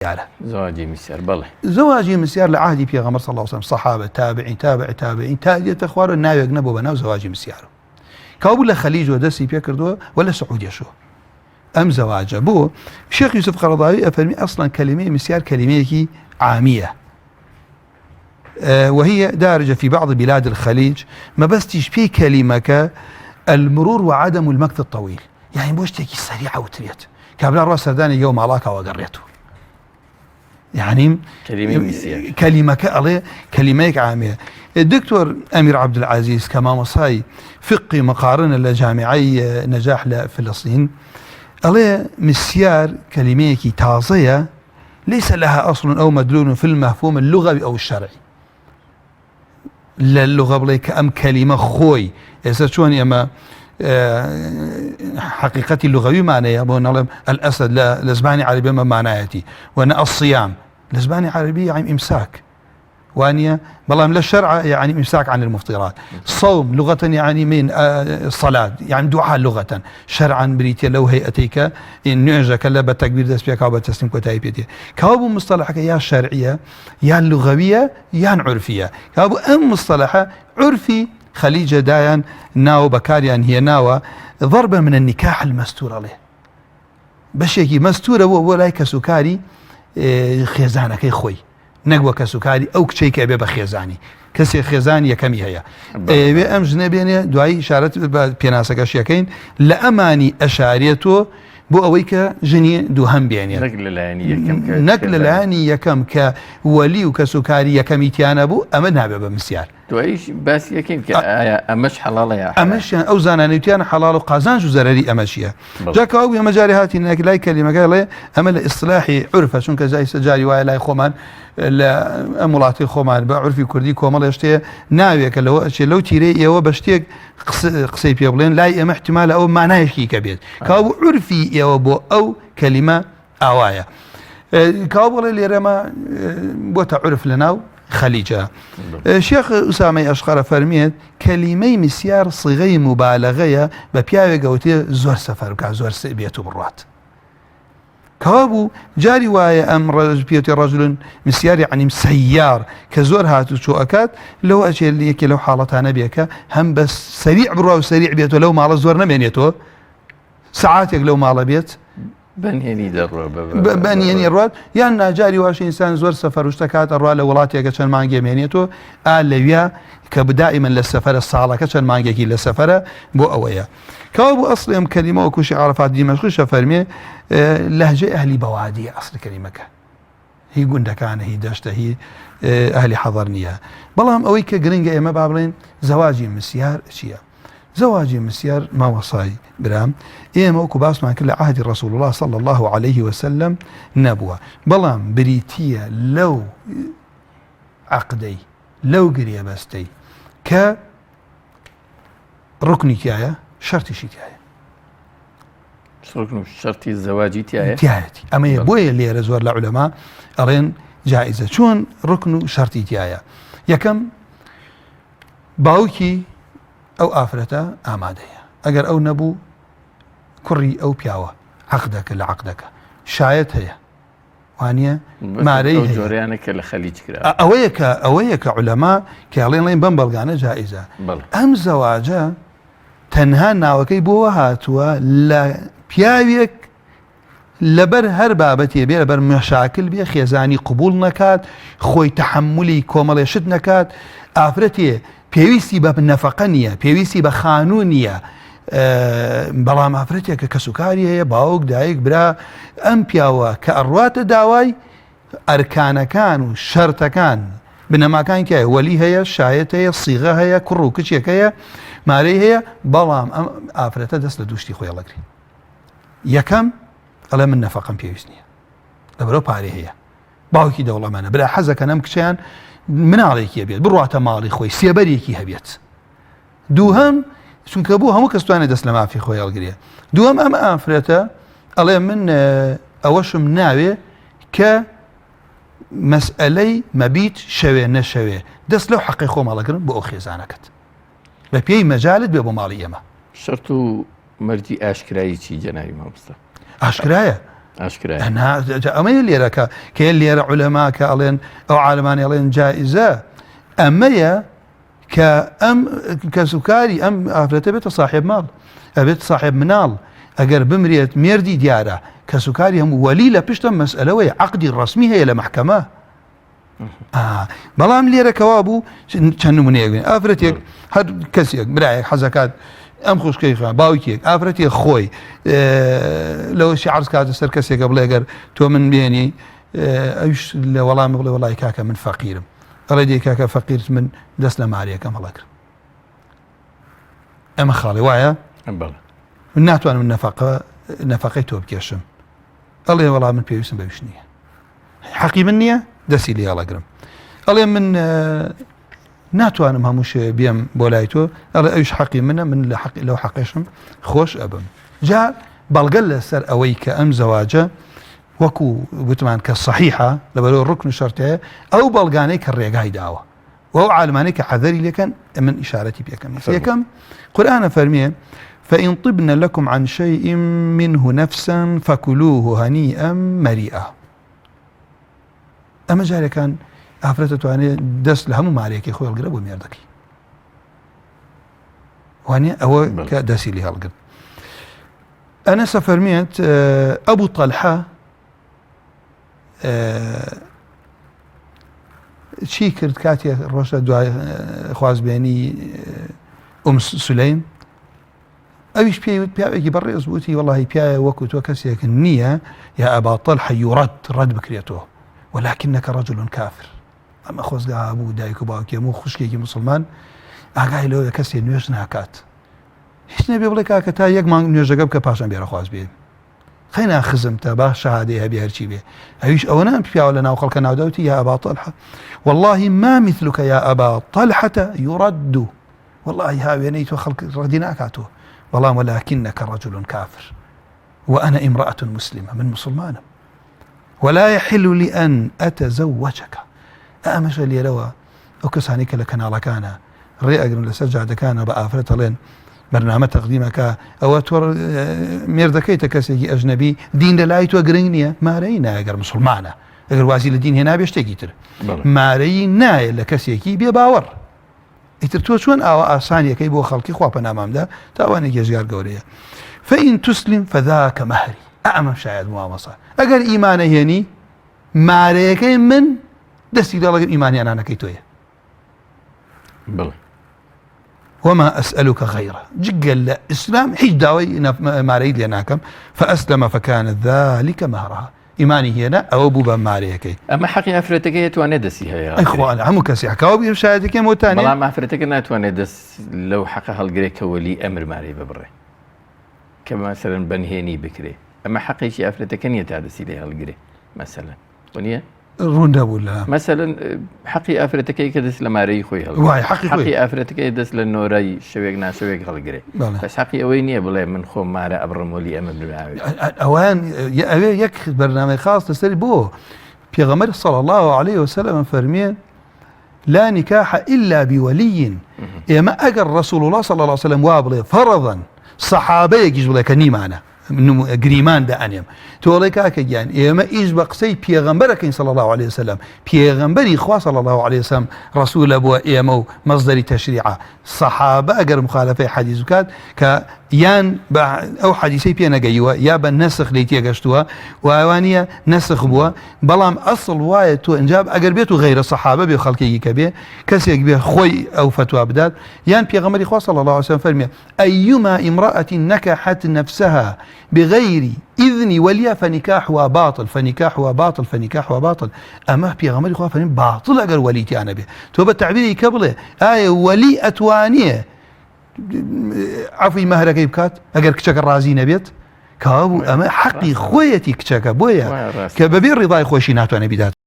زواجی مسیار بەڵێ زواجی مسیار لە عهدی پێغەمبەر صلی الله علیه و سلم سەحابە تابعین تا دێتە خوارەوە ناوێک نەبوو بە ناو زواجی مسیار کابوو لە خەلیجەوە دەستی پێ کردووە و لە سعودیەشەوە ئەم زەواجە بۆ شێخ یوسف قەرەضاوی ئەفەرمی ئەسڵەن کەلیمەی مسیار کەلیمەیەکی عامیە وهي دارجة في بعض بلاد الخليج ما بستيش في كلمة المرور وعدم المكث الطويل يعني بوشتكي سريعة وتريت كابلا راس سرداني يوم علاقة وقريته يعني كلمة عامية الدكتور أمير عبد العزيز كما مصاي فقي مقارنة لجامعي نجاح لفلسطين عليه مسيار كلمة تازية ليس لها أصل أو مدلول في المفهوم اللغوي أو الشرعي للغة بليك أم كلمة خوي إذا شون أما حقيقتي اللغوي معناها بقول الأسد لزباني عربي ما معناهتي وأنا الصيام لزباني عربي يعني إمساك وانيا بلام للشرع يعني إمساك عن المفطرات صوم لغة يعني من الصلاة يعني دعاء لغة شرعا بريتيا لو هيئتيك إن نعجك لا بتكبير دس بيك أو بتسليم كتايبيتي كابو مصطلحك يا شرعية يا لغوية يا عرفية كابو مصطلحة عرفي خليجة دايان ناو بكاريان هي ناوى ضربة من النكاح المستور عليه بشيكي مستورة ولا كسكاري خيزانك يا خوي نقوى كسكاري أو كشيك أبي بخيزاني كسي خيزاني يكمي هيا أم جنبيني دعاي إشارة بيناسك أشياكين لأماني أشاريته بو أويك جني دوهم بيني نقل العاني يكم كولي وكسكاري يكمي تيانا بو أمنها بمسيار دوایش باس یەکەین کە ئەمەش حەڵاڵە یا ئەمەشیان ئەو زانانیوتیان حەڵاڵ و قازانج و زەرەری ئەمەشیە جاکە ئەو مەجاری هاتی نەک لای کەلیمەکە لێ ئەمە لە ئیصلاحی عورفە چونکە جای سەجاری وایە لای خۆمان لە ئەم وڵاتی خۆمان بە عورفی کوردی کۆمەڵ شتێ ناوێکە لەو تیرەی ئێوە بە شتێک قسەی پێ بڵێن لای ئێمە احتیمالە ئەو مانایەکی کە بێت کاو عورفی ئێوە بۆ ئەو کەلیمە ئاوایە کاو بڵێ لێرەمە بۆتە عورف لەناو خليجة شيخ أسامة أشقر فرميت كلمة مسيار صيغة مبالغة ببياوي قوتي زور سفر وكا زور سئبيته مرات كوابو جاري وايا أمر بيوتي رجل مسيار يعني مسيار كزور هاتو شو أكاد لو أشي اللي يكي لو حالتها نبيك هم بس سريع بروا سريع بيته لو ما على زور نمينيته ساعات لو ما على بيت بنيني الرواد يعني جاري واش إنسان زور سفر واشتكات الرواد لولاتي كشان مانجي مينيتو لويا كدائما للسفر الصالة كشان مانجي كي للسفر بو أويا كابو أصل كلمة وكوشي عرفات دمشق شفرمي لهجة أهلي بوادي أصل كلمة هي قندكان هي دشته هي أهلي حضرنية بلام أويك جرينجا إما بابلين زواجي مسيار شيا زواجي مسيار ما وصاي برام إيما وكو باسمان كل عهد رسول الله صلى الله عليه وسلم نبوة بلام بريتية لو عقدي لو قرية بستي ك ركني تيايا شرطي شي تيايا ركن شرطي الزواجي تيايا تيايتي أما يبوي اللي رزور العلماء أرين جائزة شون ركن شرطي تيايا يكم باوكي أو آفرته آمادية أجر أو نبو كري أو بياوة عقدك لعقدك شايت هي وانيا ماري هي جوريانك لخليج كرا أويك علماء كيالين لين بمبلغانا جائزة أم زواجة تنهى ناوكي بوهاتوا لا بياويك لبر هر بابتي بي لبر مشاكل بي خيزاني قبول نكات خوي تحملي كومل شد نكات آفرتي پێویستی بە نەفەقە نییە پێویستی بە خانوو نییە بەڵام ئافرەتێکە کە سوکاری هەیە باوک دایک برا ئەم پیاوە کە ئەڕواتە داوای ئەرکانەکان و شەرتەکان بنەماکان کە وەلی هەیە شایەت هەیە سیغە هەیە کوڕ و کچێک هەیە مارەی هەیە بەڵام ئەم ئافرەتە دەست لە دوشتی خۆی هەڵەگری یەکەم ئەڵێ من نەفەقەم پێویست نییە لەبەرەوە پارەی هەیە باوکی دەوڵەمەنە برا حەزەکە نەم کچیان مناڵێکی هەبێت بڕاتە ماڵی خۆی سێبەرێکی هەبێت دووهەم چونکە بوو هەموو کەستوانێ دەست لە مافی خۆی هەڵگرێ دووەم ئەم ئافرەتە ئەڵێ من ئەوەشم ناوێ کە مەسئلەی مەبیت شەوێ نەشەوێ دەست لەو حەقی خۆم هەڵەگرن بۆ ئەو خێزانەکەت بە پێی مەجالت بێ بۆ ماڵی ئێمە شەرت و مەردی ئاشکرایی چی جەنابی مامۆستا ئاشکرایە ئاشکرایە ئەمە لێرەکە کە لێرە عولەما کە ئەڵێن ئەو عالمانی ئەڵێن جائزە ئەمەیە کە ئەم کەسوکاری ئەم ئافرەتە بێتە صاحب ماڵ ئەبێت صاحب مناڵ ئەگەر بمرێت مێردی دیارە کەسوکاری هەموو وەلی لە پشتە مەسئلەوەی عەقدی ڕەسمی هەیە لە محکەمە بەڵام لێرەکەوا بوو چەند نمونەیەک ئافرەتێک هەر کەسێک برایەک حەزەکات ئەم خوشکەی باوکێک ئافرەتێک خۆی لەوەشی عەرز کاتە سەر کەسێکە بڵێ گەر تۆ من بێنی ئەوش لە وەڵام بڵێ وەڵای کاکە من فەقیرم ئەڵێ دێ کاکە فەقیرت من دەست لە ماریەکەم هەڵەکرد ئەمە خاڵی وایە من ناتوانم نەفەقەی تۆ بکێشم ئەڵێ وەڵام من پێویستم بەویش نییە حەقی من نییە دەستی لێ هەڵەگرم ئەڵێ من ناتوانم هەمووش بێم بۆ لای تۆ ئەڵێ ئەوش حەقی منە من لەو حەقیشم خۆش ئەبم جا بەڵگەل لەسەر ئەوەی کە ئەم زەواجە وەکو گوتمان کە صحیحە لەبەرەوە ڕوکن شەرتەیە ئەو بەڵگانەی کە ڕێگای داوە وەو عالمانەی کە حەذەری لێکەن من ئیشارەتی پێکەم یەکەم قورئانە فەرمیێ فإن طبن لكم عن شيء منه نفسا فكلوه هنيئا مريئا ئەمە جارێکان ئافرەتە توانێت دەست لە هەموو مارێکی خۆی هەڵگرە بۆ مێردەکەی وانێ ئەوە کە دەستی لێ هەڵگرت ئەنەسە فەرمێت ئەبوو طەلحە چی کرد کاتێک ڕۆژە دوای خوازبێنی سولەیم ئەویش پێیوت پیاوێکی بەڕێز بووتی وەڵاهی پیاە وەکو تۆ کەسێک نییە یا ئەبا طەلحە ڕەت بکرێتەوە ولكنك رجل كافر ئەمە خۆزگا بوو دایک و باوکێم و خوشکێکی مسلمان ئاگای لەوە کەسێ نوێژ ناکات هیچ نەبێ بڵێ کاکە تا یەک مانگ نوێژەکە بکە پاشان بێرە خواز بێ خەینا خزم تا با شەهادەی هەبێ هەرچی بێ ئەویش ئەوە نام پیاوە لە ناو خەڵکە ناوداوتی یا ئەبا طەلحە والله ما مثلك يا أبا طلحة يرد والله هاوێنەی تۆ خەڵک ڕەدی ناکاتەوە بەڵام ولكنك رجل كافر وأنا امرأة مسلمة من مسلمانم ولا يحل لي أن أتزوجك ئەمەشە لێرەوە ئەو کەسانی کە لە کەناڵەکانە ڕێئەگرن لەسەر جادەکانە بە ئافرەتە ئەڵێن بەرنامە تەقدیمەکە ئەوە تۆ مێردەکەیتە کەسێکی ئەژنەبی دین لە لای تۆ گرنگ نییە مارەی نایەگەر مسلمانە ئەگەر وازی لە دین هێنا بێ شتێکی تر مارەی نایە لە کەسێکی بێ باوەڕ ئیتر تۆ چۆن ئاوە ئاسانیەکەی بۆ خەڵکی خوا پەنامامدا تاوانێک گێژگار گەورەیە فإن تسلم فذاك مهري ئەمە شاید موامەسە ئەگەر ئیمانە هێنی مارەیەکەی من دەستی دەڵەگەر ئیمانیانانەکەی تۆیە وما أسألك غيره جگەل لە ئیسلام هیچ داوای مارەی لێ ناکەم فأسلم فكان ذلك مهرها ئیمانی هێنا ئەوە بوو بە مارەیەکەی ئەمە حەقی ئافرەتەکەی دەتوانێت دەستی هەیە ئەیخوانە هەموو کەسی حکاوە بیر شایەتەکەم وتانێ بەڵام ئافرەتەکە ناتوانێت دەست لەو حەقە هەڵگرێت کە وەلی ئەمر مارەی ببڕێ کە مەسەلەن بەنهێنی بکرێ ئەمە حەقێکی ئافرەتەکە نییە تا دەستی لێ هەڵگرێ مەسەلەن وە ڕوون دەبوو لە مەسەلەن حەقی ئافرەتەکەی کە دەست لە مارەی خۆی هەڵگرێ حەقی ئافرەتەکەی دەست لە نۆرای شەوێک ناشەوێک هەڵگرێ بەس حەقی ئەوەی نییە بڵێ من خۆم مارە ئەبڕم وەلی ئەمە براوێ ئەوان ئەوێ یەک بەرنامەی خاص لەسەری بۆ پێغەمبەر صلی الله عليه وسلم فەرمێ لا نكاح إلا بولي ئێمە ئەگەر رسول الله صلى الله عليه وسلم وا بڵێ فەرەضەن سەحابەیەکیش بڵێ کە نیمانە گریمان دەئەنێم تۆڵێ کاکە گیان ئێمە ئیش بە قسەی پێغەمبەرەکەین صلی الله عليه وسلم پێغەمبەری خوا صلی الله عليه وسلم ڕسوولە بووە ئێمە و مەصدەری تەشریعە سەحابە ئەگەر مخالفەی حەدیث بکات کە یان ئەو حەدیثەی پێ نەگەیوە یا بە نەسخ لی تێگەشتووە و ئەوانیە نەسخ بووە بەڵام ئەسڵ وایە تۆ ئەنجاب ئەگەر بێت و غەیرە سەحابە بێ خەڵکێکی کە بێ کەسێک بێ خۆی ئەو فتوا بدات یان پێغەمبەری خوا صلی الله عليه وسلم فەرمێ أيما امرأة نكحت نفسها بغير إذن وليها فنكاحها باطل فنكاحها باطل فنكاحها باطل أما پێغەمبەری خوا فەرمێ باطل ئەگەر وەلیتیانە بێ تۆ بە تعبیری کە بڵێ ئایا وەلی ئەتوانێ عفوی مەهرەکەی بکات ئەگەر کچەکە ڕازی نەبێت کەوا بوو ئەمە حەقی خۆیەتی کچەکە بۆیە کە بەبێ ڕیضای خۆشی ناتوانێت بیدات